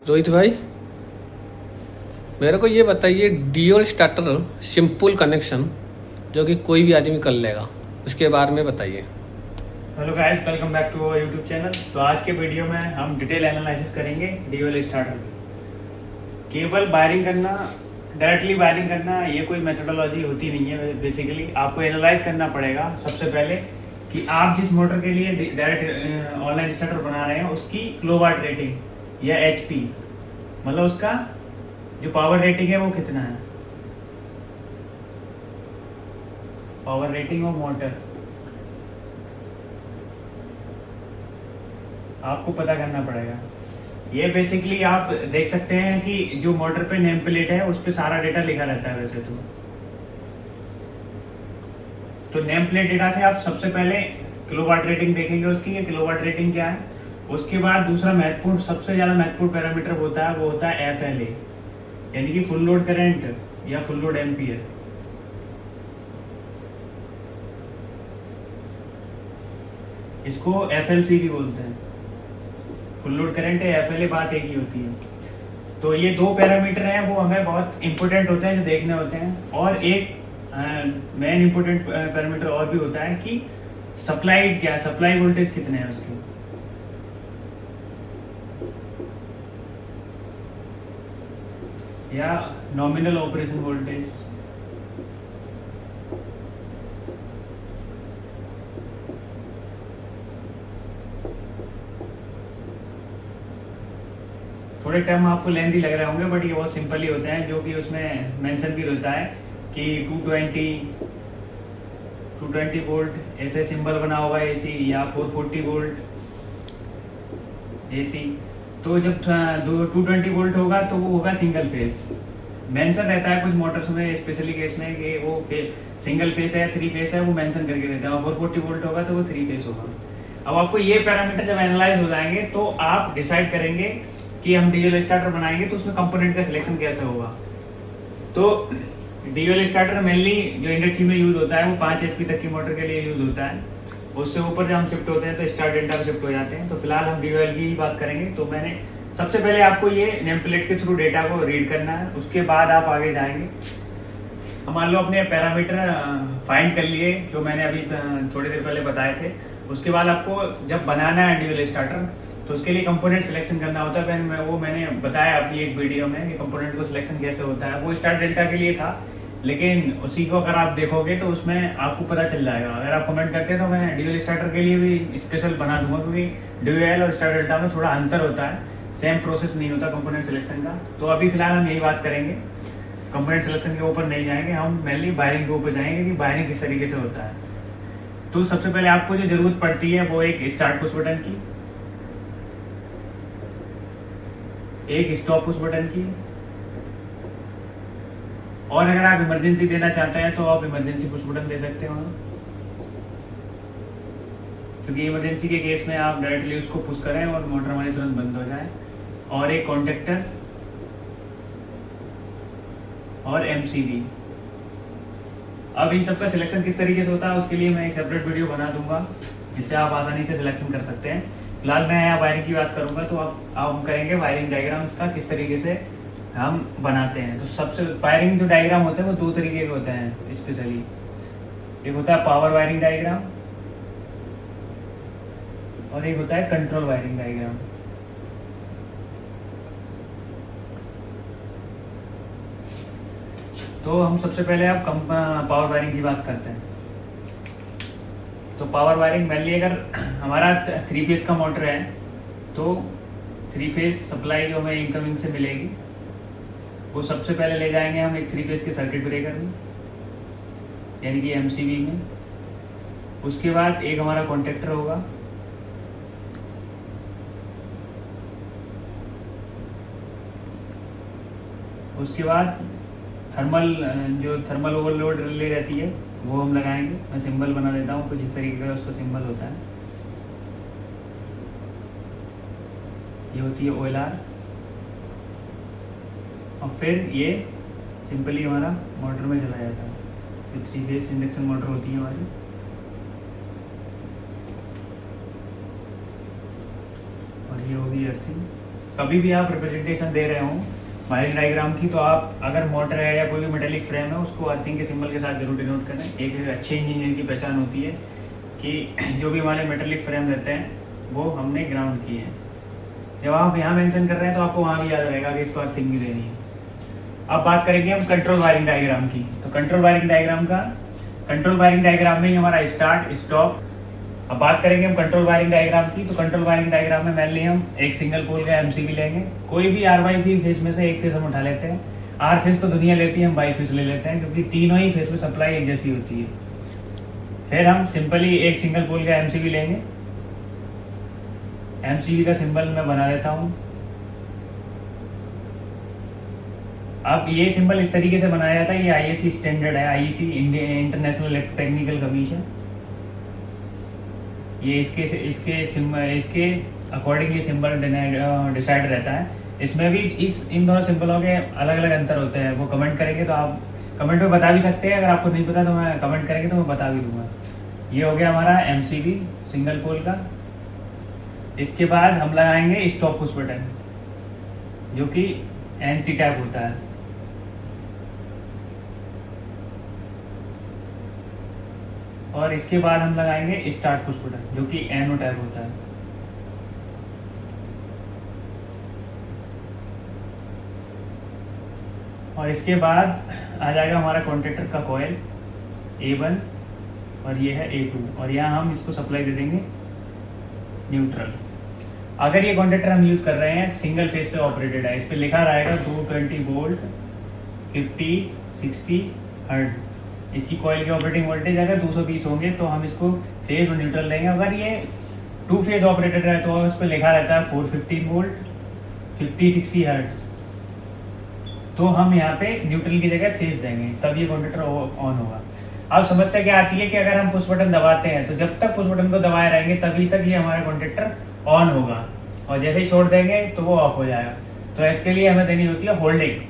रोहित भाई, मेरे को ये बताइए ड्यूल स्टार्टर सिंपल कनेक्शन जो कि कोई भी आदमी कर लेगा, उसके बारे में बताइए। Hello guys, welcome back to our YouTube channel. तो आज के वीडियो में हम डिटेल एनालिसिस करेंगे ड्यूल स्टार्टर की। केवल वायरिंग करना, डायरेक्टली वायरिंग करना, ये कोई मेथोडोलॉजी होती नहीं है। बेसिकली आपको एनालाइज करना पड़ेगा सबसे पहले कि आप जिस मोटर के लिए डायरेक्ट ऑनलाइन स्टार्टर बना रहे हैं उसकी किलोवाट रेटिंग या एचपी, मतलब उसका जो पावर रेटिंग है वो कितना है। पावर रेटिंग ऑफ मोटर आपको पता करना पड़ेगा। ये बेसिकली आप देख सकते हैं कि जो मोटर पे नेम प्लेट है उस पर सारा डेटा लिखा रहता है वैसे तो नेम प्लेट डेटा से आप सबसे पहले किलोवाट रेटिंग देखेंगे उसकी, ये किलोवाट रेटिंग क्या है। उसके बाद दूसरा महत्वपूर्ण, सबसे ज्यादा महत्वपूर्ण पैरामीटर होता है वो होता है FLA, यानी कि फुल लोड करंट या फुल लोड एम्पियर। इसको FLC भी बोलते हैं, फुल लोड करंट है, FLA बात एक ही होती है। तो ये दो पैरामीटर हैं, वो हमें बहुत इंपॉर्टेंट होते हैं जो देखने होते हैं। और एक मेन इंपॉर्टेंट पैरामीटर और भी होता है कि सप्लाई क्या, सप्लाई वोल्टेज कितने हैं उसके, या नॉमिनल ऑपरेशन वोल्टेज। थोड़े टर्म आपको लेंथी लग रहे होंगे बट ये बहुत सिंपल ही होते हैं, जो कि उसमें मेंशन भी रहता है कि 220 वोल्ट ऐसे सिंबल बना होगा AC, या 440 वोल्ट AC। तो जब 220 वोल्ट होगा तो वो होगा सिंगल फेज। मेंशन रहता है कुछ मोटर्स में, स्पेशली केस में, कि वो सिंगल फेज है, 3 फेज है, वो मेंशन करके देते हैं। और 440 वोल्ट होगा तो वो 3 फेज होगा। अब आपको ये पैरामीटर जब एनालाइज हो जाएंगे तो आप डिसाइड करेंगे कि हम ड्यूल स्टार्टर बनाएंगे तो उसमें कंपोनेंट का सिलेक्शन कैसे होगा। तो ड्यूल स्टार्टर मेनली जो इंडस्ट्री में यूज होता है वो 5 HP तक की मोटर के लिए यूज होता है। उससे ऊपर जब हम शिफ्ट होते हैं तो स्टार डेल्टा में शिफ्ट हो जाते हैं। तो फिलहाल हम ड्यूल की ही बात करेंगे। तो मैंने सबसे पहले आपको ये नेम प्लेट के थ्रू डेटा को रीड करना है, उसके बाद आप आगे जाएंगे। मान लो अपने पैरामीटर फाइंड कर लिए जो मैंने अभी थोड़ी देर पहले बताए थे। उसके बाद आपको जब बनाना है ड्यूल स्टार्टर तो उसके लिए कंपोनेंट सिलेक्शन करना होता है। वो मैंने बताया अपनी एक वीडियो में कि कंपोनेंट को सिलेक्शन कैसे होता है। वो स्टार डेल्टा के लिए था, लेकिन उसी को अगर आप देखोगे तो उसमें आपको पता चल जाएगा। अगर आप कमेंट करते हैं तो मैं ड्यूल स्टार्टर के लिए भी स्पेशल बना दूंगा, क्योंकि ड्यूल और स्टार डेल्टा में थोड़ा अंतर होता है, सेम प्रोसेस नहीं होता कंपोनेंट सिलेक्शन का। तो अभी फिलहाल हम यही बात करेंगे, कंपोनेंट सिलेक्शन के ऊपर नहीं जाएंगे, हम मेनली वायरिंग के ऊपर जाएंगे कि वायरिंग किस तरीके से होता है। तो सबसे पहले आपको जो जरूरत पड़ती है वो एक स्टार्ट पुश बटन की, एक स्टॉप पुश बटन की, और अगर आप इमरजेंसी देना चाहते हैं तो आप इमरजेंसी पुश बटन दे सकते हो, क्योंकि इमरजेंसी के केस में आप डायरेक्टली उसको पुश करें और मोटर हमारी तुरंत बंद हो जाए। और एक कॉन्टेक्टर और MCB। अब इन सबका सिलेक्शन किस तरीके से होता है उसके लिए मैं एक सेपरेट वीडियो बना दूंगा, जिससे आप आसानी से सिलेक्शन कर सकते हैं। फिलहाल मैं यहाँ वायरिंग की बात करूंगा। तो आप हम करेंगे वायरिंग डायग्राम इसका किस तरीके से हम बनाते हैं। तो सबसे वायरिंग जो डायग्राम होते हैं वो 2 तरीके के होते हैं स्पेशली। एक होता है पावर वायरिंग डायग्राम और एक होता है कंट्रोल वायरिंग डायग्राम। तो हम सबसे पहले आप पावर वायरिंग की बात करते हैं। तो पावर वायरिंग मेनली अगर हमारा 3 फेज का मोटर है तो 3 फेज सप्लाई जो हमें इनकमिंग से मिलेगी वो सबसे पहले ले जाएंगे हम एक 3 फेज के सर्किट ब्रेकर में, यानी कि MCB में। उसके बाद एक हमारा कॉन्टेक्टर होगा, उसके बाद थर्मल ओवरलोड रिले रहती है वो हम लगाएंगे। मैं सिंबल बना देता हूँ, कुछ इस तरीके का उसका सिंबल होता है। ये होती है OLR। और फिर ये सिंपली हमारा मोटर में चला जाता है। ये 3 फेज इंडक्शन मोटर होती है हमारी। और ये होगी अर्थिंग। कभी भी आप रिप्रेजेंटेशन दे रहे हो वायरिंग डायग्राम की, तो आप अगर मोटर है या कोई भी मेटेलिक फ्रेम है उसको अर्थिंग के सिंबल के साथ जरूर डिनोट करें। एक अच्छे इंजीनियर की पहचान होती है कि जो भी हमारे मेटेलिक फ्रेम रहते हैं वो हमने ग्राउंड किए हैं। जब आप यहाँ मेंशन कर रहे हैं तो आपको वहाँ भी याद रहेगा कि इसको अर्थिंग भी देनी है। अब बात करेंगे हम कंट्रोल वायरिंग डायग्राम की। तो कंट्रोल वायरिंग डायग्राम में ही हमारा स्टार्ट स्टॉप। अब बात करेंगे हम कंट्रोल वायरिंग डायग्राम की। तो कंट्रोल वायरिंग डायग्राम में मेनली हम एक सिंगल पोल का एमसीबी लेंगे। कोई भी RYB फेस में से एक फेस हम उठा लेते हैं। आर फेस तो दुनिया लेती है, हम बाई फेस ले लेते हैं क्योंकि तीनों ही फेस में सप्लाई एक जैसी होती है। फिर हम सिंपली एक सिंगल पोल का एमसीबी लेंगे। एमसीबी का सिंबल मैं बना लेता हूँ। अब ये सिंबल इस तरीके से बनाया जाता है, ये ISC स्टैंडर्ड है, IEC इंटरनेशनल टेक्निकल कमीशन। ये इसके अकॉर्डिंग ये सिंबल डिसाइड रहता है। इसमें भी इन दोनों सिंबलों के अलग अलग अंतर होते हैं। वो कमेंट करेंगे तो आप कमेंट में बता भी सकते हैं। अगर आपको नहीं पता तो मैं कमेंट करेंगे तो मैं बता भी दूंगा। ये हो गया हमारा एमसीबी सिंगल पोल का। इसके बाद हम लगाएंगे स्टॉप पुश बटन जो कि NC टैप होता है। और इसके बाद हम लगाएंगे स्टार्ट पुश बटन जो कि NO टैप होता है। और इसके बाद आ जाएगा हमारा कॉन्टेक्टर का कॉइल A1 और ये है A2 और यहाँ हम इसको सप्लाई दे देंगे न्यूट्रल। अगर ये कॉन्टेक्टर हम यूज कर रहे हैं सिंगल फेज से ऑपरेटेड है, इस पर लिखा रहेगा 220 वोल्ट 50-60 हर्ट्ज। इसकी कॉइल की ऑपरेटिंग वोल्टेज अगर 220 होंगे तो हम इसको फेज और न्यूट्रल देंगे। अगर ये 2 फेज ऑपरेटेड है तो उस पर लिखा रहता है 415 वोल्ट 50-60 हर्ट्ज। तो हम यहाँ पे न्यूट्रल की जगह फेज देंगे, तब ये कॉन्टेक्टर ऑन होगा। अब समस्या क्या आती है कि अगर हम पुश बटन दबाते हैं तो जब तक पुश बटन को दबाए रहेंगे तभी तक ये हमारा कॉन्टेक्टर ऑन होगा और जैसे ही छोड़ देंगे तो वो ऑफ हो जाएगा। तो इसके लिए हमें देनी होती है होल्डिंग,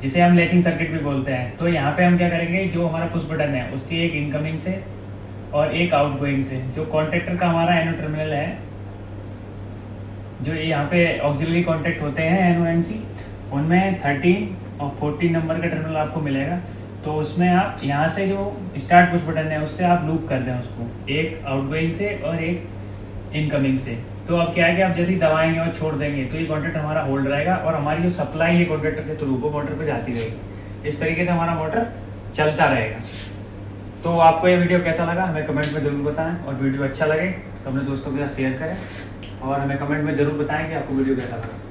जिसे हम लैचिंग सर्किट भी बोलते हैं। तो यहाँ पे हम क्या करेंगे, जो हमारा पुश बटन है उसकी एक इनकमिंग से और एक आउटगोइंग से, जो कॉन्टेक्टर का हमारा एनो टर्मिनल है, जो यहाँ पे ऑक्सिलरी कॉन्टेक्ट होते हैं NO-NC, उनमें 13 और 14 नंबर का टर्मिनल आपको मिलेगा। तो उसमें आप यहाँ से जो स्टार्ट पुश बटन है उससे आप लूप कर दें उसको, एक आउटगोइंग से और एक इनकमिंग से। तो अब क्या है कि आप जैसे ही दबाएंगे और छोड़ देंगे तो ये कॉन्टेक्टर हमारा होल्ड रहेगा और हमारी जो सप्लाई है कॉन्टेक्टर के थ्रू वो मोटर पे जाती रहेगी। इस तरीके से हमारा मोटर चलता रहेगा। तो आपको ये वीडियो कैसा लगा हमें कमेंट में ज़रूर बताएं, और वीडियो अच्छा लगे तो अपने दोस्तों के साथ शेयर करें और हमें कमेंट में ज़रूर बताएं कि आपको वीडियो कैसा लगा।